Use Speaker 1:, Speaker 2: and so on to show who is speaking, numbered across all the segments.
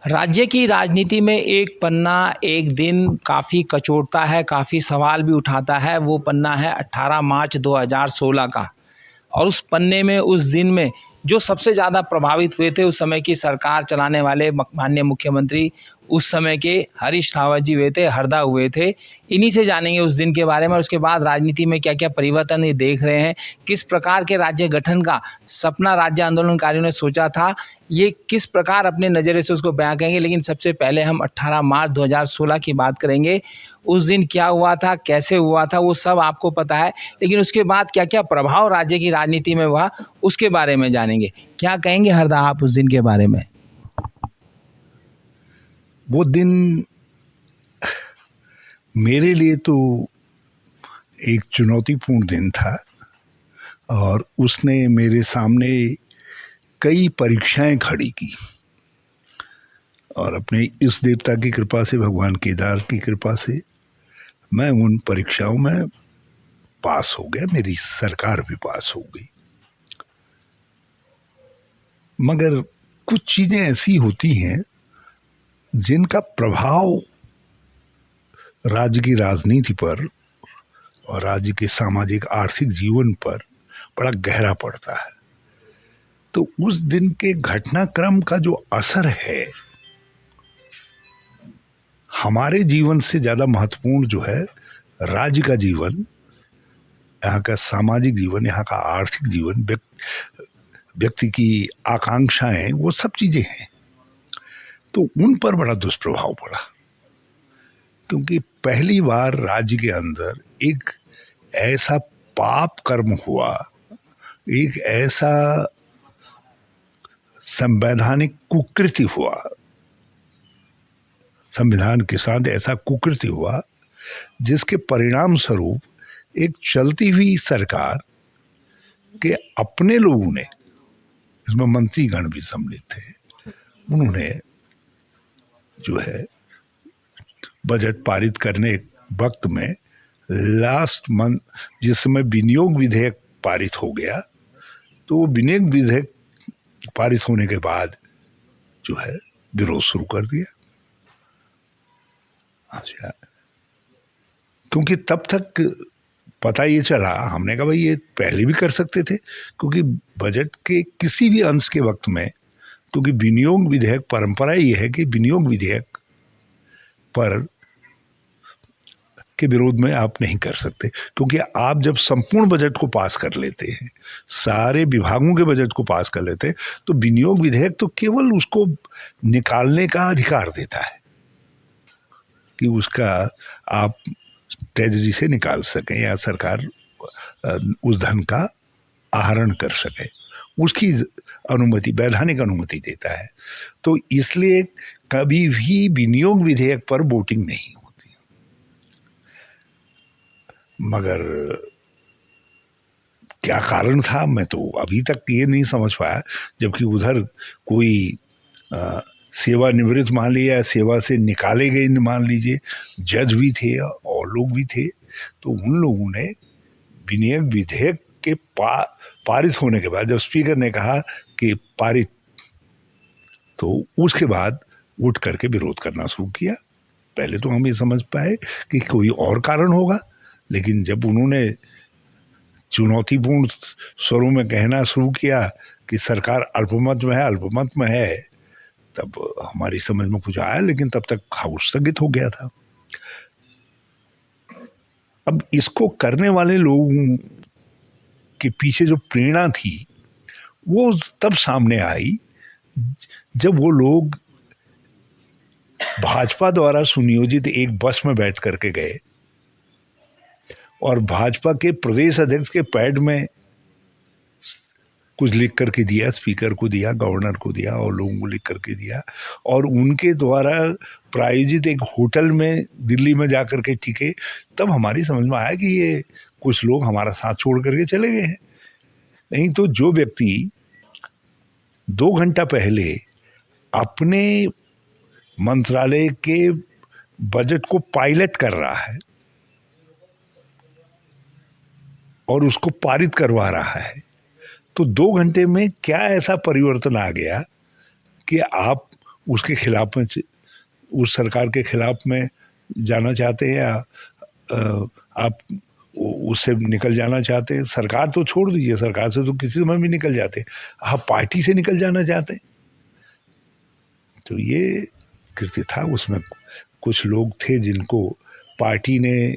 Speaker 1: राज्य की राजनीति में एक पन्ना एक दिन काफ़ी कचोटता है, काफ़ी सवाल भी उठाता है। वो पन्ना है 18 मार्च 2016 का। और उस पन्ने में, उस दिन में जो सबसे ज़्यादा प्रभावित हुए थे, उस समय की सरकार चलाने वाले माननीय मुख्यमंत्री उस समय के हरीश रावत जी हुए थे, हरदा हुए थे। इन्हीं से जानेंगे उस दिन के बारे में, और उसके बाद राजनीति में क्या क्या परिवर्तन ये देख रहे हैं, किस प्रकार के राज्य गठन का सपना राज्य आंदोलनकारियों ने सोचा था, ये किस प्रकार अपने नज़रिए से उसको बयां करेंगे। लेकिन सबसे पहले हम 18 मार्च 2016 की बात करेंगे। उस दिन क्या हुआ था, कैसे हुआ था, वो सब आपको पता है, लेकिन उसके बाद क्या क्या प्रभाव राज्य की राजनीति में हुआ, उसके बारे में जानेंगे। क्या कहेंगे हरदा आप उस दिन के बारे में?
Speaker 2: वो दिन मेरे लिए तो एक चुनौतीपूर्ण दिन था और उसने मेरे सामने कई परीक्षाएं खड़ी की। और अपने इस देवता की कृपा से, भगवान केदार की कृपा से मैं उन परीक्षाओं में पास हो गया, मेरी सरकार भी पास हो गई। मगर कुछ चीजें ऐसी होती हैं जिनका प्रभाव राज्य की राजनीति पर और राज्य के सामाजिक आर्थिक जीवन पर बड़ा गहरा पड़ता है। तो उस दिन के घटनाक्रम का जो असर है, हमारे जीवन से ज्यादा महत्वपूर्ण जो है राज्य का जीवन, यहाँ का सामाजिक जीवन, यहाँ का आर्थिक जीवन, व्यक्ति की आकांक्षाएं, वो सब चीजें हैं। तो उन पर बड़ा दुष्प्रभाव पड़ा, क्योंकि पहली बार राज्य के अंदर एक ऐसा पाप कर्म हुआ, एक ऐसा संवैधानिक कुकृति हुआ, संविधान के साथ ऐसा कुकृति हुआ जिसके परिणाम स्वरूप एक चलती हुई सरकार के अपने लोगों ने, इसमें मंत्रीगण भी सम्मिलित थे, उन्होंने जो है बजट पारित करने वक्त में लास्ट मंथ जिस समय विनियोग विधेयक पारित हो गया, तो वो विनियोग विधेयक पारित होने के बाद जो है विरोध शुरू कर दिया। अच्छा, क्योंकि तब तक पता ये चला, हमने कहा भाई ये पहले भी कर सकते थे, क्योंकि बजट के किसी भी अंश के वक्त में, क्योंकि विनियोग विधेयक, परंपरा ये है कि विनियोग विधेयक पर के विरोध में आप नहीं कर सकते, क्योंकि आप जब संपूर्ण बजट को पास कर लेते हैं, सारे विभागों के बजट को पास कर लेते हैं, तो विनियोग विधेयक तो केवल उसको निकालने का अधिकार देता है कि उसका आप ट्रेजरी से निकाल सकें या सरकार उस धन का आहरण कर सके, उसकी अनुमति, वैधानिक अनुमति देता है। तो इसलिए कभी भी विनियोग विधेयक पर वोटिंग नहीं होती। मगर क्या कारण था, मैं तो अभी तक ये नहीं समझ पाया, जबकि उधर कोई सेवानिवृत्त मान लिया, सेवा से निकाले गए मान लीजिए, जज भी थे और लोग भी थे, तो उन लोगों ने विनियोग विधेयक के पारित होने के बाद जब स्पीकर ने कहा कि पारित, तो उसके बाद उठ करके विरोध करना शुरू किया। पहले तो हम ये समझ पाए कि कोई और कारण होगा, लेकिन जब उन्होंने चुनौतीपूर्ण स्वरों में कहना शुरू किया कि सरकार अल्पमत में है, अल्पमत में है, तब हमारी समझ में कुछ आया, लेकिन तब तक हाउस स्थगित हो गया था। अब इसको करने वाले लोगों के पीछे जो प्रेरणा थी वो तब सामने आई जब वो लोग भाजपा द्वारा सुनियोजित एक बस में बैठ करके गए और भाजपा के प्रदेश अध्यक्ष के पैड में कुछ लिख करके दिया, स्पीकर को दिया, गवर्नर को दिया और लोगों को लिख करके दिया, और उनके द्वारा प्रायोजित एक होटल में दिल्ली में जा करके टिके। तब हमारी समझ में आया कि ये कुछ लोग हमारा साथ छोड़ करके चले गए हैं। नहीं तो जो व्यक्ति 2 घंटा पहले अपने मंत्रालय के बजट को पायलट कर रहा है और उसको पारित करवा रहा है, तो 2 घंटे में क्या ऐसा परिवर्तन आ गया कि आप उसके खिलाफ में, उस सरकार के खिलाफ में जाना चाहते हैं, या आप उससे निकल जाना चाहते हैं? सरकार तो छोड़ दीजिए, सरकार से तो किसी समय भी निकल जाते हैं, आप पार्टी से निकल जाना चाहते हैं। तो ये कृत्य था। उसमें कुछ लोग थे जिनको पार्टी ने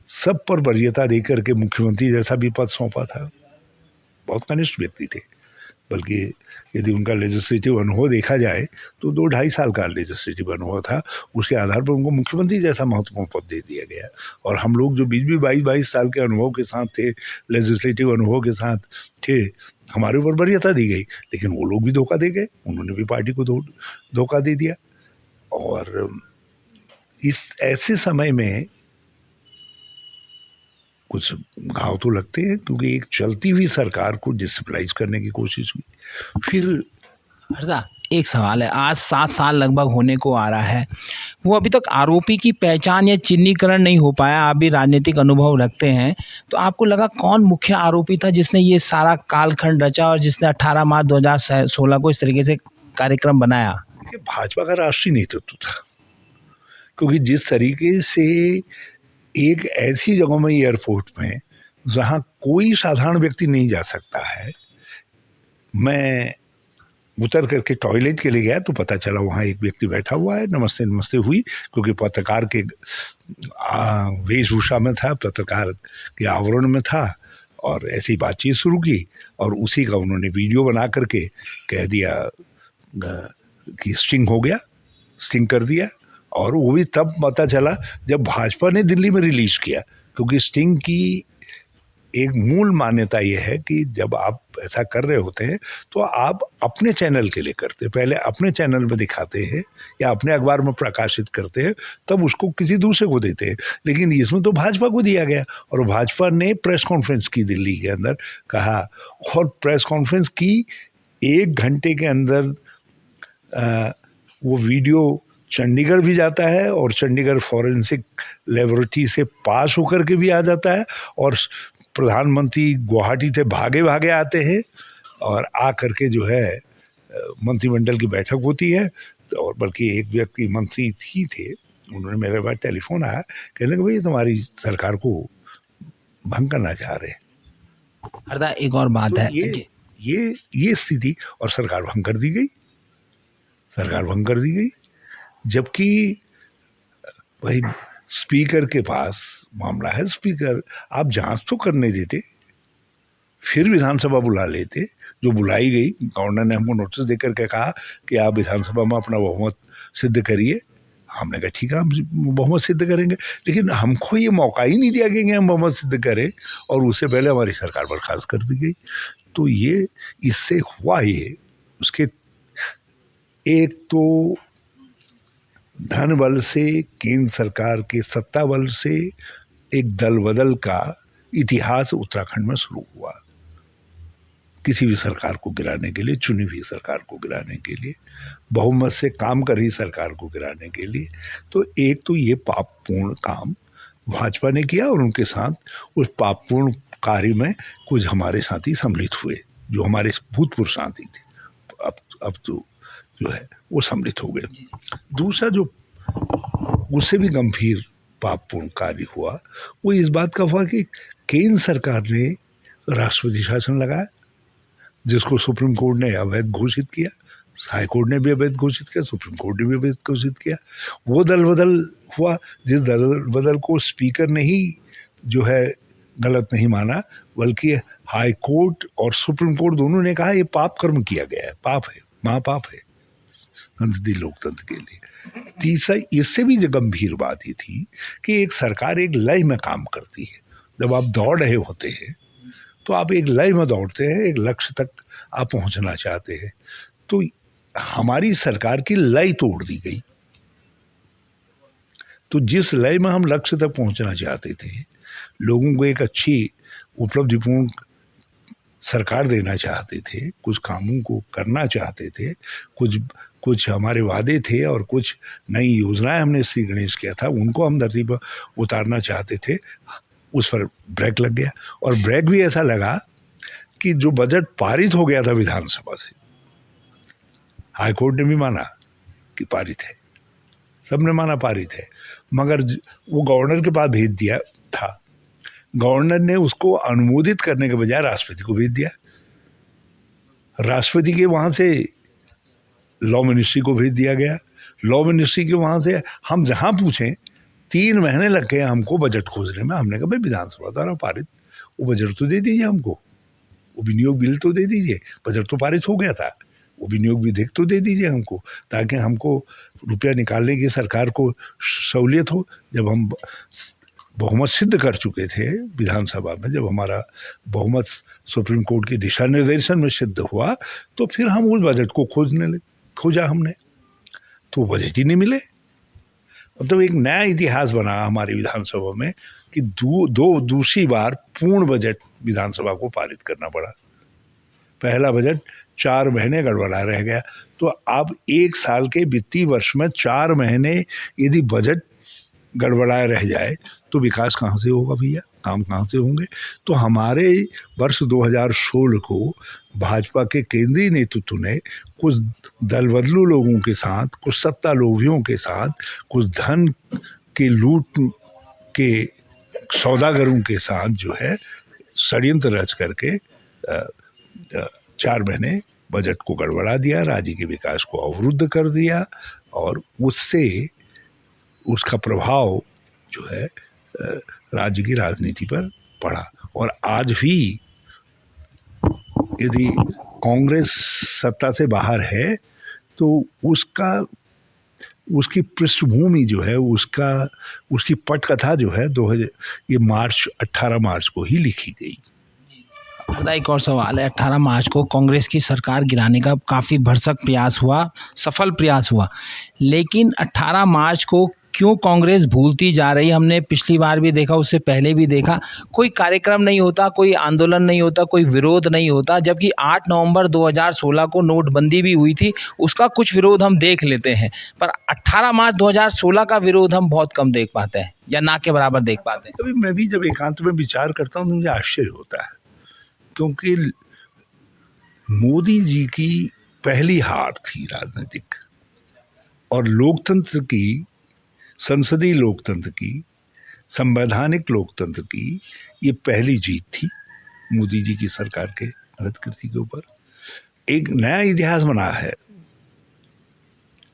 Speaker 2: सब पर वरीयता देकर के मुख्यमंत्री जैसा भी पद सौंपा था। बहुत कनिष्ठ व्यक्ति थे, बल्कि यदि उनका लेजिस्लेटिव अनुभव देखा जाए तो 2-2.5 साल का लेजिस्लेटिव अनुभव था, उसके आधार पर उनको मुख्यमंत्री जैसा महत्वपूर्ण पद दे दिया गया। और हम लोग जो 20-22 साल के अनुभव के साथ थे, लेजिस्लेटिव अनुभव के साथ थे, हमारे ऊपर वरीयता दी गई, लेकिन वो लोग भी धोखा दे गए, उन्होंने भी पार्टी को धोखा दे दिया। और इस ऐसे समय में कुछ घाव तो लगते हैं, क्योंकि एक चलती हुई सरकार को डिस्टेबलाइज करने की कोशिश हुई। फिर
Speaker 1: हरदा, एक सवाल है, आज 7 साल लगभग होने को आ रहा है, वो अभी तक आरोपी की पहचान या चिन्हीकरण नहीं हो पाया। आप भी राजनीतिक अनुभव रखते हैं, तो आपको लगा कौन मुख्य आरोपी था जिसने ये सारा कालखंड रचा और जिसने 18 मार्च 2016 को इस तरीके से कार्यक्रम बनाया?
Speaker 2: भाजपा का राष्ट्रीय नेतृत्व था, क्योंकि जिस तरीके से एक ऐसी जगह में, एयरपोर्ट में, जहां कोई साधारण व्यक्ति नहीं जा सकता है, मैं उतर करके टॉयलेट के लिए गया तो पता चला वहाँ एक व्यक्ति बैठा हुआ है। नमस्ते नमस्ते हुई, क्योंकि पत्रकार के वेशभूषा में था, पत्रकार के आवरण में था, और ऐसी बातचीत शुरू की, और उसी का उन्होंने वीडियो बना करके कह दिया कि स्टिंग हो गया, स्टिंग कर दिया। और वो भी तब पता चला जब भाजपा ने दिल्ली में रिलीज किया, क्योंकि स्टिंग की एक मूल मान्यता ये है कि जब आप ऐसा कर रहे होते हैं तो आप अपने चैनल के लिए करते हैं, पहले अपने चैनल में दिखाते हैं या अपने अखबार में प्रकाशित करते हैं, तब उसको किसी दूसरे को देते हैं। लेकिन इसमें तो भाजपा को दिया गया, और भाजपा ने प्रेस कॉन्फ्रेंस की दिल्ली के अंदर, कहा, और प्रेस कॉन्फ्रेंस की 1 घंटे के अंदर वो वीडियो चंडीगढ़ भी जाता है, और चंडीगढ़ फॉरेंसिक लेबोरेटरी से पास होकर के भी आ जाता है, और प्रधानमंत्री गुवाहाटी से भागे भागे आते हैं, और आ करके जो है मंत्रिमंडल की बैठक होती है। और बल्कि एक व्यक्ति मंत्री ही थे, उन्होंने मेरे पास टेलीफोन आया, कहने लगे भाई तुम्हारी सरकार को भंग करना चाह रहे हैं।
Speaker 1: हरदा, एक और बात
Speaker 2: तो
Speaker 1: है,
Speaker 2: ये स्थिति, और सरकार भंग कर दी गई, सरकार भंग कर दी गई। जबकि भाई स्पीकर के पास मामला है, स्पीकर आप जांच तो करने देते, फिर विधानसभा बुला लेते, जो बुलाई गई। गवर्नर ने हमको नोटिस देकर के कहा कि आप विधानसभा में अपना बहुमत सिद्ध करिए। हमने कहा ठीक है, हम बहुमत सिद्ध करेंगे, लेकिन हमको ये मौका ही नहीं दिया गया कि हम बहुमत सिद्ध करें, और उससे पहले हमारी सरकार बर्खास्त कर दी गई। तो ये इससे हुआ, ये उसके एक तो धन बल से, केंद्र सरकार के सत्ता बल से एक दल बदल का इतिहास उत्तराखंड में शुरू हुआ, किसी भी सरकार को गिराने के लिए, चुनी हुई सरकार को गिराने के लिए, बहुमत से काम कर रही सरकार को गिराने के लिए। तो एक तो ये पापपूर्ण काम भाजपा ने किया, और उनके साथ उस पापपूर्ण कार्य में कुछ हमारे साथी सम्मिलित हुए, जो हमारे भूतपूर्व साथी थे, अब तो जो है वो सम्मिलित हो गए। दूसरा जो उससे भी गंभीर पापपूर्ण कार्य हुआ, वो इस बात का हुआ कि केंद्र सरकार ने राष्ट्रपति शासन लगाया, जिसको सुप्रीम कोर्ट ने अवैध घोषित किया, हाई कोर्ट ने भी अवैध घोषित किया, सुप्रीम कोर्ट ने भी अवैध घोषित किया। वो दल बदल हुआ, जिस दल बदल को स्पीकर ने ही जो है गलत नहीं माना, बल्कि हाई कोर्ट और सुप्रीम कोर्ट दोनों ने कहा ये पाप कर्म किया गया है, पाप है, महापाप है संसदीय लोकतंत्र के लिए। तीसरा, इससे भी जो गंभीर बात ये थी कि एक सरकार एक लय में काम करती है। जब आप दौड़ रहे होते हैं तो आप एक लय में दौड़ते हैं, एक लक्ष्य तक आप पहुंचना चाहते हैं। तो हमारी सरकार की लय तोड़ दी गई। तो जिस लय में हम लक्ष्य तक पहुंचना चाहते थे, लोगों को एक अच्छी उपलब्धिपूर्ण सरकार देना चाहते थे, कुछ कामों को करना चाहते थे, कुछ हमारे वादे थे और कुछ नई योजनाएं हमने श्री गणेश किया था, उनको हम धरती पर उतारना चाहते थे, उस पर ब्रेक लग गया। और ब्रेक भी ऐसा लगा कि जो बजट पारित हो गया था विधानसभा से, हाई कोर्ट ने भी माना कि पारित है, सबने माना पारित है, मगर वो गवर्नर के पास भेज दिया था। गवर्नर ने उसको अनुमोदित करने के बजाय राष्ट्रपति को भेज दिया। राष्ट्रपति के वहां से लॉ मिनिस्ट्री को भेज दिया गया। लॉ मिनिस्ट्री के वहां से हम जहां पूछें 3 महीने लग गए हमको बजट खोजने में। हमने कहा भाई विधानसभा द्वारा पारित, वो बजट तो दे दीजिए हमको, वो विनियोग बिल तो दे दीजिए, बजट तो पारित हो गया था, वो विनियोग विधेयक तो दे दीजिए हमको, ताकि हमको रुपया निकालने की सरकार को सहूलियत हो। जब हम बहुमत सिद्ध कर चुके थे विधानसभा में, जब हमारा बहुमत सुप्रीम कोर्ट के दिशा निर्देशन में सिद्ध हुआ, तो फिर हम उस बजट को खोजा हमने, तो बजट ही नहीं मिले। मतलब एक नया इतिहास बना हमारी विधानसभा में कि दूसरी बार पूर्ण बजट विधानसभा को पारित करना पड़ा। पहला बजट 4 महीने गड़बड़ा रह गया। तो अब 1 साल के वित्तीय वर्ष में 4 महीने यदि बजट गड़बड़ाए रह जाए तो विकास कहाँ से होगा भैया, काम कहाँ से होंगे। तो हमारे वर्ष 2016 को भाजपा के केंद्रीय नेतृत्व ने कुछ दल बदलू लोगों के साथ, कुछ सत्ता लोभियों के साथ, कुछ धन के लूट के सौदागरों के साथ जो है षड्यंत्र रच करके 4 महीने बजट को गड़बड़ा दिया, राज्य के विकास को अवरुद्ध कर दिया, और उससे उसका प्रभाव जो है राज्य की राजनीति पर पड़ा। और आज भी यदि कांग्रेस सत्ता से बाहर है तो उसकी पृष्ठभूमि जो है, उसकी पटकथा जो है 18 मार्च को ही लिखी गई।
Speaker 1: एक और सवाल है, 18 मार्च को कांग्रेस की सरकार गिराने का काफ़ी भरसक प्रयास हुआ, सफल प्रयास हुआ, लेकिन 18 मार्च को क्यों कांग्रेस भूलती जा रही? हमने पिछली बार भी देखा, उससे पहले भी देखा, कोई कार्यक्रम नहीं होता, कोई आंदोलन नहीं होता, कोई विरोध नहीं होता। जबकि 8 नवंबर 2016 को नोटबंदी भी हुई थी, उसका कुछ विरोध हम देख लेते हैं, पर 18 मार्च 2016 का विरोध हम बहुत कम देख पाते हैं, या ना के बराबर देख पाते हैं।
Speaker 2: तभी मैं भी जब एकांत में विचार करता हूँ तो मुझे आश्चर्य होता है, क्योंकि मोदी जी की पहली हार थी राजनीतिक, और लोकतंत्र की, संसदीय लोकतंत्र की, संवैधानिक लोकतंत्र की ये पहली जीत थी मोदी जी की सरकार के कृति के ऊपर। एक नया इतिहास बना है।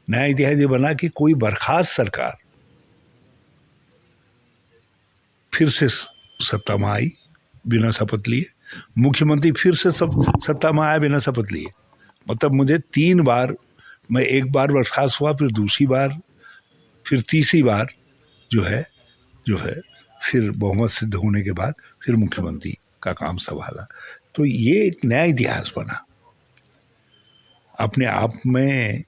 Speaker 2: नया इतिहास ये बना कि कोई बर्खास्त सरकार फिर से सत्ता में आई बिना शपथ लिए, मुख्यमंत्री फिर से सत्ता में आया बिना शपथ लिए। मतलब मुझे 3 बार, मैं एक बार बर्खास्त हुआ, फिर दूसरी बार, फिर तीसरी बार जो है फिर बहुमत सिद्ध होने के बाद फिर मुख्यमंत्री का काम संभाला। तो ये एक नया इतिहास बना अपने आप में।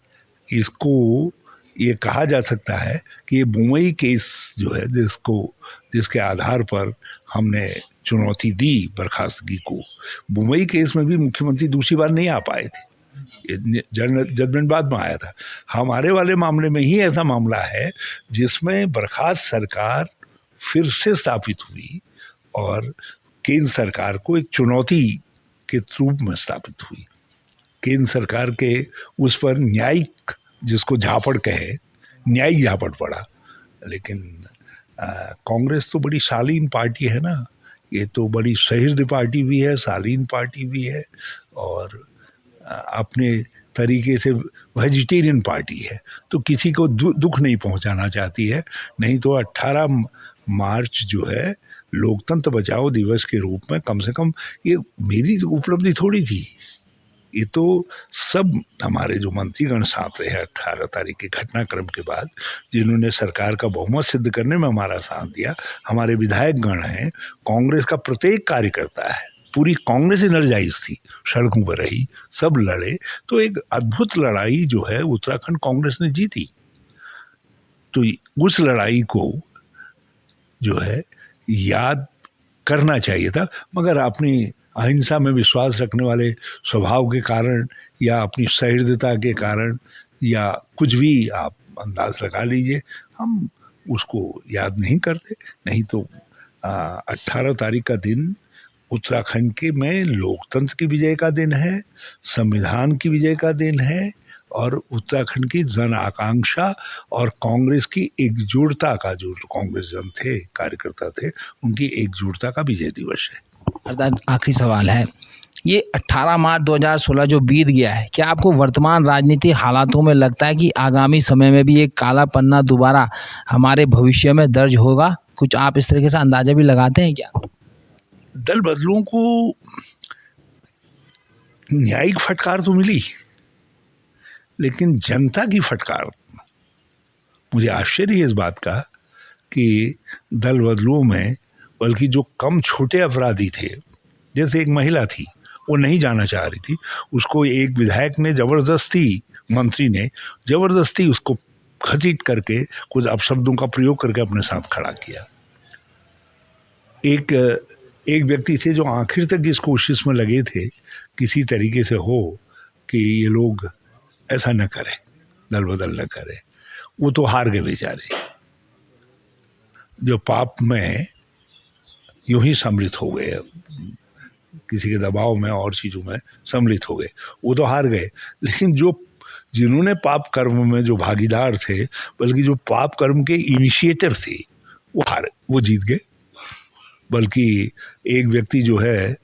Speaker 2: इसको ये कहा जा सकता है कि ये मुंबई केस जो है, जिसके आधार पर हमने चुनौती दी बर्खास्तगी को, मुंबई केस में भी मुख्यमंत्री दूसरी बार नहीं आ पाए थे, जजमेंट बाद में आया था। हमारे वाले मामले में ही ऐसा मामला है जिसमें बर्खास्त सरकार फिर से स्थापित हुई और केंद्र सरकार को एक चुनौती के रूप में स्थापित हुई। केंद्र सरकार के उस पर न्यायिक, जिसको झापड़ कहे, न्यायिक झापड़ पड़ा। लेकिन कांग्रेस तो बड़ी शालीन पार्टी है ना, ये तो बड़ी सहृदय पार्टी भी है, शालीन पार्टी भी है, और अपने तरीके से वेजिटेरियन पार्टी है, तो किसी को दुख नहीं पहुंचाना चाहती है। नहीं तो 18 मार्च जो है लोकतंत्र बचाओ दिवस के रूप में, कम से कम ये मेरी उपलब्धि थोड़ी थी, ये तो सब हमारे जो मंत्रीगण साथ रहे 18 तारीख के घटनाक्रम के बाद, जिन्होंने सरकार का बहुमत सिद्ध करने में हमारा साथ दिया, हमारे विधायक गण हैं, कांग्रेस का प्रत्येक कार्यकर्ता है, पूरी कांग्रेस एनर्जाइज थी, सड़कों पर रही, सब लड़े। तो एक अद्भुत लड़ाई जो है उत्तराखंड कांग्रेस ने जीती। तो उस लड़ाई को जो है याद करना चाहिए था, मगर अपनी अहिंसा में विश्वास रखने वाले स्वभाव के कारण, या अपनी सहृदयता के कारण, या कुछ भी आप अंदाज लगा लीजिए, हम उसको याद नहीं करते। नहीं तो 18 तारीख का दिन उत्तराखंड के में लोकतंत्र की विजय का दिन है, संविधान की विजय का दिन है, और उत्तराखंड की जन आकांक्षा और कांग्रेस की एकजुटता का, जो कांग्रेस जन थे, कार्यकर्ता थे, उनकी एकजुटता का विजय दिवस है।
Speaker 1: अर्थात आखिरी सवाल है, ये 18 मार्च 2016 जो बीत गया है, क्या आपको वर्तमान राजनीतिक हालातों में लगता है कि आगामी समय में भी एक काला पन्ना दोबारा हमारे भविष्य में दर्ज होगा? कुछ आप इस तरीके से अंदाजा भी लगाते हैं क्या?
Speaker 2: दल बदलुओं को न्यायिक फटकार तो मिली, लेकिन जनता की फटकार, मुझे आश्चर्य है इस बात का कि दल बदलुओं में बल्कि जो कम छोटे अपराधी थे, जैसे एक महिला थी, वो नहीं जाना चाह रही थी, उसको एक विधायक ने जबरदस्ती, मंत्री ने जबरदस्ती उसको घसीट करके कुछ अपशब्दों का प्रयोग करके अपने साथ खड़ा किया। एक व्यक्ति थे जो आखिर तक इस कोशिश में लगे थे किसी तरीके से हो कि ये लोग ऐसा न करें, दल बदल न करें, वो तो हार गए बेचारे। जो पाप में यूं ही सम्मिलित हो गए, किसी के दबाव में और चीज़ों में सम्मिलित हो गए, वो तो हार गए। लेकिन जिन्होंने पाप कर्म में जो भागीदार थे, बल्कि जो पाप कर्म के इनिशिएटर थे, वो जीत गए। बल्कि एक व्यक्ति जो है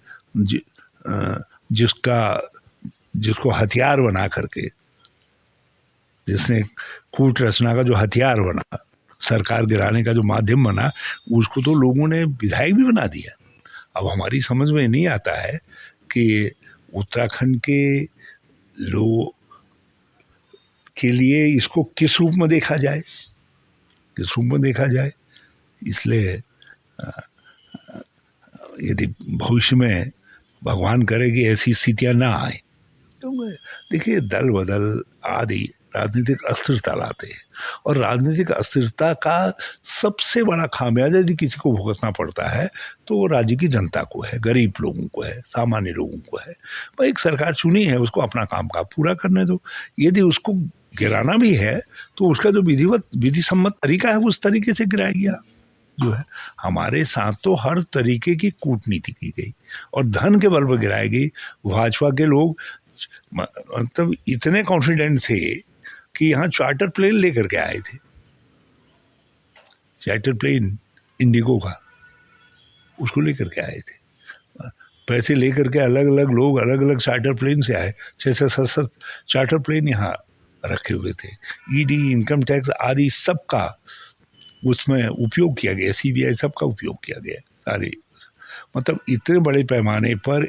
Speaker 2: जिसको हथियार बना करके, जिसने कूट रचना का जो हथियार बना, सरकार गिराने का जो माध्यम बना, उसको तो लोगों ने विधायक भी बना दिया। अब हमारी समझ में नहीं आता है कि उत्तराखंड के लोग के लिए इसको किस रूप में देखा जाए, इसलिए यदि भविष्य में भगवान करे कि ऐसी स्थितियां ना आए, तो देखिए दल बदल आदि राजनीतिक अस्थिरता लाते हैं, और राजनीतिक अस्थिरता का सबसे बड़ा खामियाजा यदि किसी को भुगतना पड़ता है तो राज्य की जनता को है, गरीब लोगों को है, सामान्य लोगों को है। भाई एक सरकार चुनी है, उसको अपना काम का पूरा करने दो। यदि उसको गिराना भी है तो उसका जो विधि सम्मत तरीका है उस तरीके से गिराइए। जो है हमारे साथ तो हर तरीके की कूटनीति की गई और धन के बल पर गिराई गई। भाजपा के लोग मतलब इतने कॉन्फिडेंट थे कि यहाँ चार्टर प्लेन लेकर के आए थे, चार्टर प्लेन इंडिगो का, उसको लेकर के आए थे। पैसे लेकर के अलग अलग लोग अलग अलग चार्टर प्लेन से आए, 6-7 चार्टर प्लेन यहाँ रखे हुए थे। ईडी, इनकम टैक्स आदि सबका उसमें उपयोग किया गया, सीबीआई सबका उपयोग किया गया, सारे। मतलब इतने बड़े पैमाने पर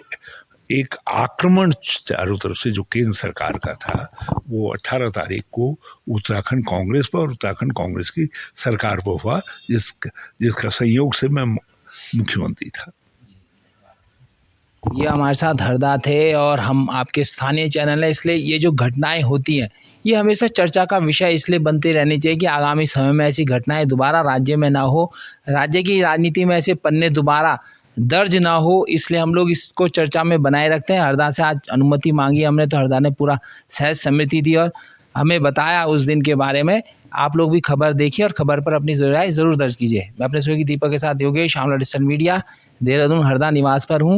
Speaker 2: एक आक्रमण चारों तरफ से जो केंद्र सरकार का था, वो 18 तारीख को उत्तराखंड कांग्रेस पर और उत्तराखंड कांग्रेस की सरकार पर हुआ, जिसका संयोग से मैं मुख्यमंत्री था।
Speaker 1: ये हमारे साथ हरदा थे और हम आपके स्थानीय चैनल है, इसलिए ये जो घटनाएं होती हैं ये हमेशा चर्चा का विषय इसलिए बनती रहनी चाहिए कि आगामी समय में ऐसी घटनाएं दोबारा राज्य में ना हो, राज्य की राजनीति में ऐसे पन्ने दोबारा दर्ज ना हो, इसलिए हम लोग इसको चर्चा में बनाए रखते हैं। हरदा से आज अनुमति मांगी हमने, तो हरदा ने पूरा सहज सम्मति दी और हमें बताया उस दिन के बारे में। आप लोग भी खबर देखिए और खबर पर अपनी राय ज़रूर दर्ज कीजिए। मैं अपने सहयोगी दीपक के साथ योगेश, आमला डिजिटल मीडिया, देहरादून हरदा निवास पर हूँ।